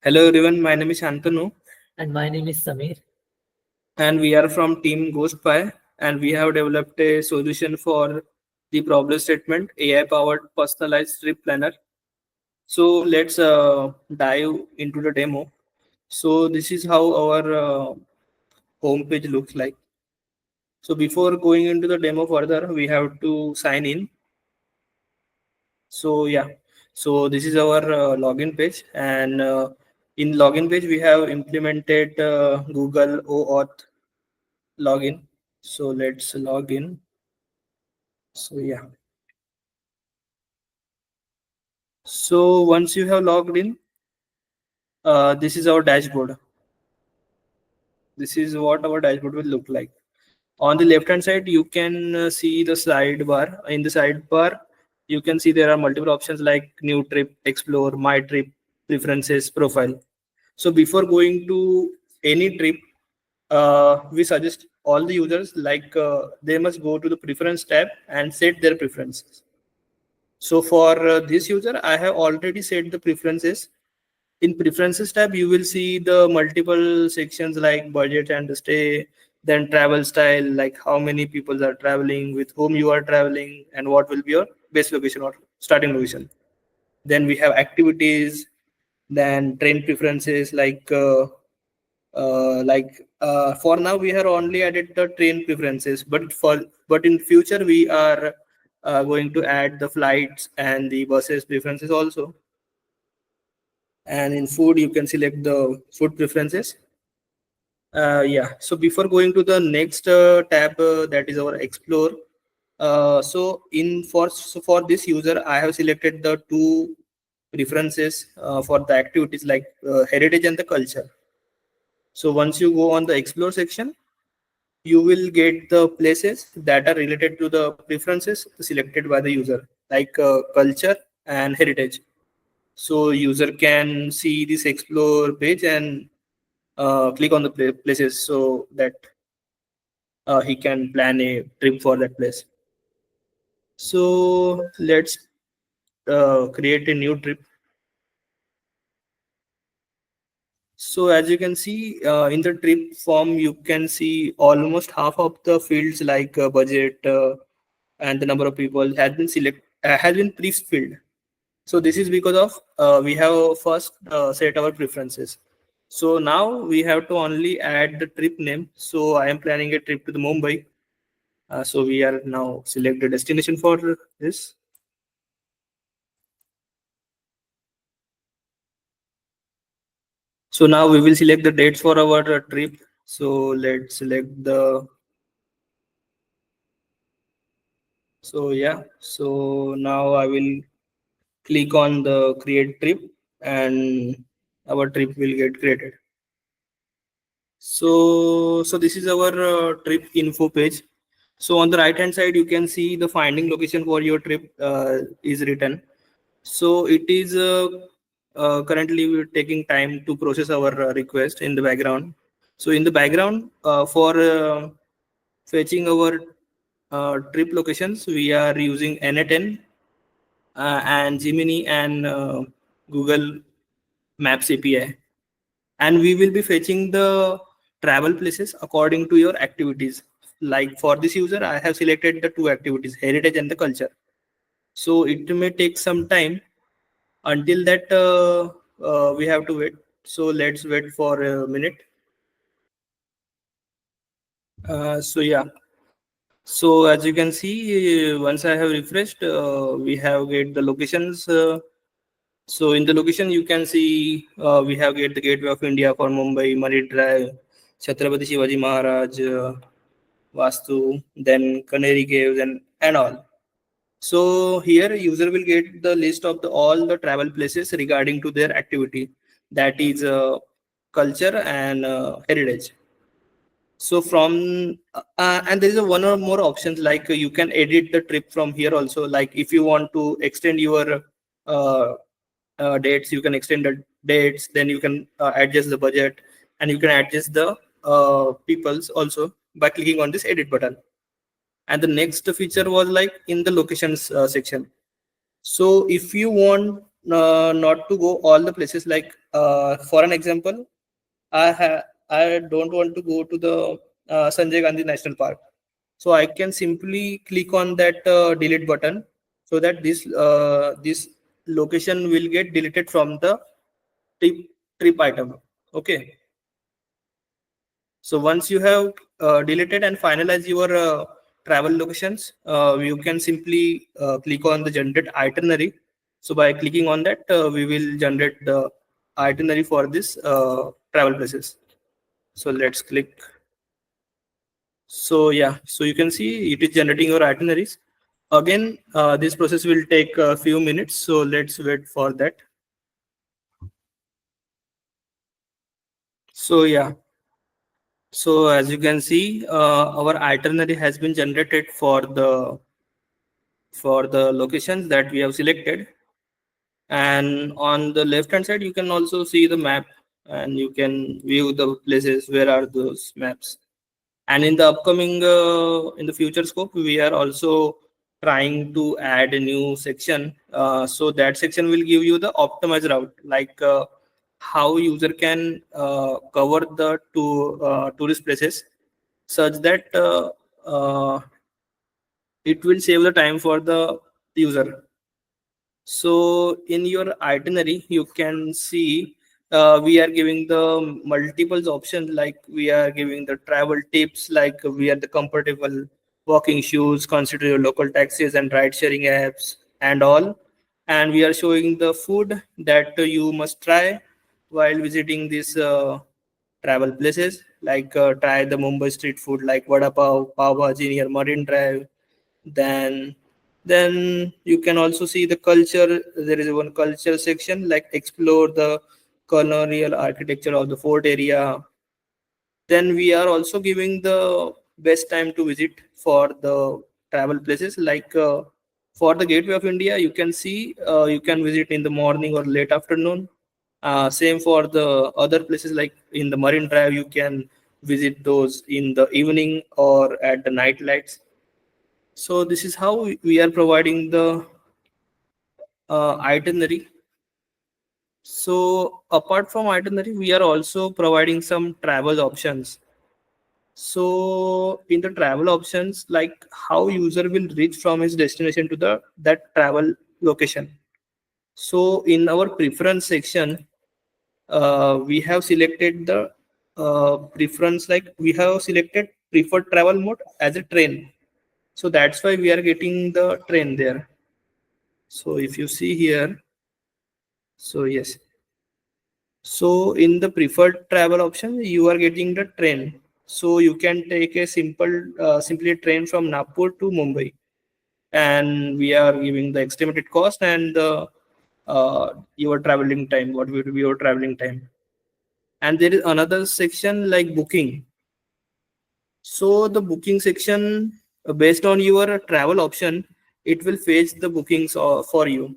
Hello everyone, my name is Shantanu And my name is Samir. and we are from Team GhostPy and we have developed a solution for the problem statement AI powered personalized trip planner. So let's dive into the demo. So this is how our homepage looks like. So before going into the demo further, we have to sign in. So yeah, so this is our login page and in login page we have implemented Google OAuth login. So let's log in. So yeah. So once you have logged in, this is our dashboard. This is what our dashboard will look like. On the left hand side, you can see the sidebar. In the sidebar, you can see there are multiple options like new trip, explore, my trip, preferences, profile. So before going to any trip, we suggest all the users they must go to the preference tab and set their preferences. So for this user, I have already set the preferences. In preferences tab, you will see the multiple sections like budget and stay, then travel style, like how many people are traveling, with whom you are traveling, and what will be your base location or starting location. Then we have activities, then train preferences for now we have only added the train preferences, but in future we are going to add the flights and the buses preferences also. And in food you can select the food preferences. Yeah, so before going to the next tab, that is our explore. So for this user I have selected the two preferences for the activities like heritage and the culture. So once you go on the explore section, you will get the places that are related to the preferences selected by the user, like culture and heritage. So user can see this explore page and click on the places so that he can plan a trip for that place. So let's create a new trip. So as you can see in the trip form, you can see almost half of the fields like budget and the number of people has been pre-filled. So this is because of we have first set our preferences. So now we have to only add the trip name. So I am planning a trip to the Mumbai. So we are now select the destination for this. So now we will select the dates for our trip. So let's select the. So yeah. So now I will click on the create trip and our trip will get created. So this is our trip info page. So on the right hand side, you can see the finding location for your trip is written. So it is currently we're taking time to process our request in the background. So in the background, for fetching our trip locations, we are using NA10 and Gemini and Google Maps API. And we will be fetching the travel places according to your activities. Like for this user, I have selected the two activities, heritage and the culture. So it may take some time until that we have to wait. So let's wait for a minute. So yeah, so as you can see, once I have refreshed, we have get the locations. So in the location, you can see we have get the Gateway of India for Mumbai, Marine Drive, Chhatrapati Shivaji Maharaj, Vastu, then Canary Caves and all. So here user will get the list of all the travel places regarding to their activity, that is culture and heritage. So from and there is a one or more options like you can edit the trip from here also. Like if you want to extend your uh, dates, you can extend the dates. Then you can adjust the budget and you can adjust the peoples also by clicking on this edit button. And the next feature was like in the locations section. So if you want not to go all the places. Like for an example, I don't want to go to the Sanjay Gandhi National Park, so I can simply click on that delete button, so that this location will get deleted from the trip trip item. Okay. So once you have deleted and finalized your travel locations, you can simply click on the generate itinerary. So by clicking on that, we will generate the itinerary for this travel places. So let's click. So yeah, so you can see it is generating your itineraries. Again, this process will take a few minutes. So let's wait for that. So yeah, so as you can see, our itinerary has been generated for the locations that we have selected. And on the left hand side, you can also see the map, and you can view the places where are those maps. And in the upcoming in the future scope, we are also trying to add a new section, so that section will give you the optimized route, like how user can cover the tourist places such that it will save the time for the user. So in your itinerary, you can see we are giving the multiple options, like we are giving the travel tips, like we are the comfortable walking shoes, consider your local taxis and ride sharing apps and all. And we are showing the food that you must try while visiting these travel places, like try the Mumbai street food like vada pav, pav bhaji near Marine Drive. Then then you can also see the culture. There is one culture section, like explore the colonial architecture of the fort area. Then we are also giving the best time to visit for the travel places, like for the Gateway of India, you can see you can visit in the morning or late afternoon. Same for the other places, like in the Marine Drive, you can visit those in the evening or at the night lights. So this is how we are providing the itinerary. So apart from itinerary, we are also providing some travel options. So in the travel options, like how user will reach from his destination to the that travel location. So in our preference section, we have selected the preference, like we have selected preferred travel mode as a train. So that's why we are getting the train there. So if you see here, so yes. So in the preferred travel option, you are getting the train. So you can take a simply train from Nagpur to Mumbai, and we are giving the estimated cost and the your traveling time. What will be your traveling time? And there is another section like booking. So the booking section, based on your travel option, it will fetch the bookings for you.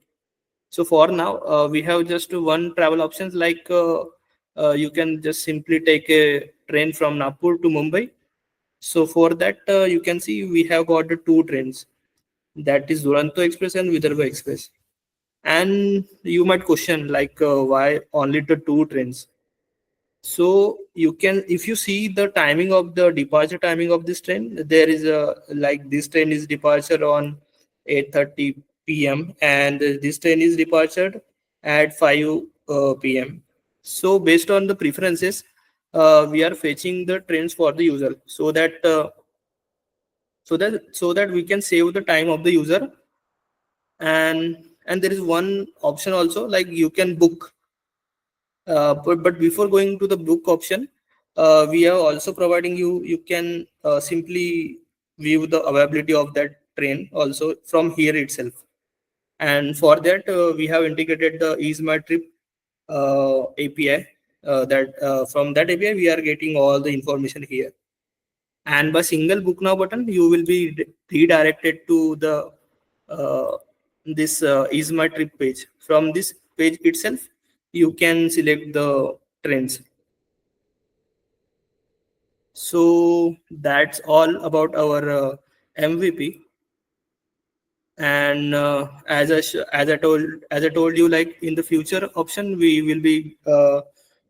So for now, we have just one travel options, like you can just simply take a train from Nagpur to Mumbai. So for that, you can see we have got the two trains, that is Duranto Express and Vidarbha Express. And you might question, like why only the two trains? So you can, if you see the timing of the departure timing of this train, there is a, like this train is departure on 8:30 p.m. and this train is departure at 5 p.m. So based on the preferences, we are fetching the trains for the user, so that we can save the time of the user. And there is one option also, like you can book. But before going to the book option, we are also providing you can simply view the availability of that train also from here itself. And for that, we have integrated the Ease My Trip API. That from that API, we are getting all the information here. And by single book now button, you will be redirected to the this Is My Trip page. From this page itself, you can select the trains. So that's all about our MVP. And as I told you, like in the future option, we will be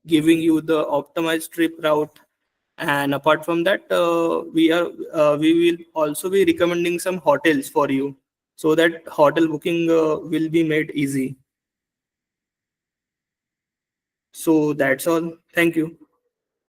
giving you the optimized trip route. And apart from that, we will also be recommending some hotels for you, so that hotel booking will be made easy. So that's all. Thank you.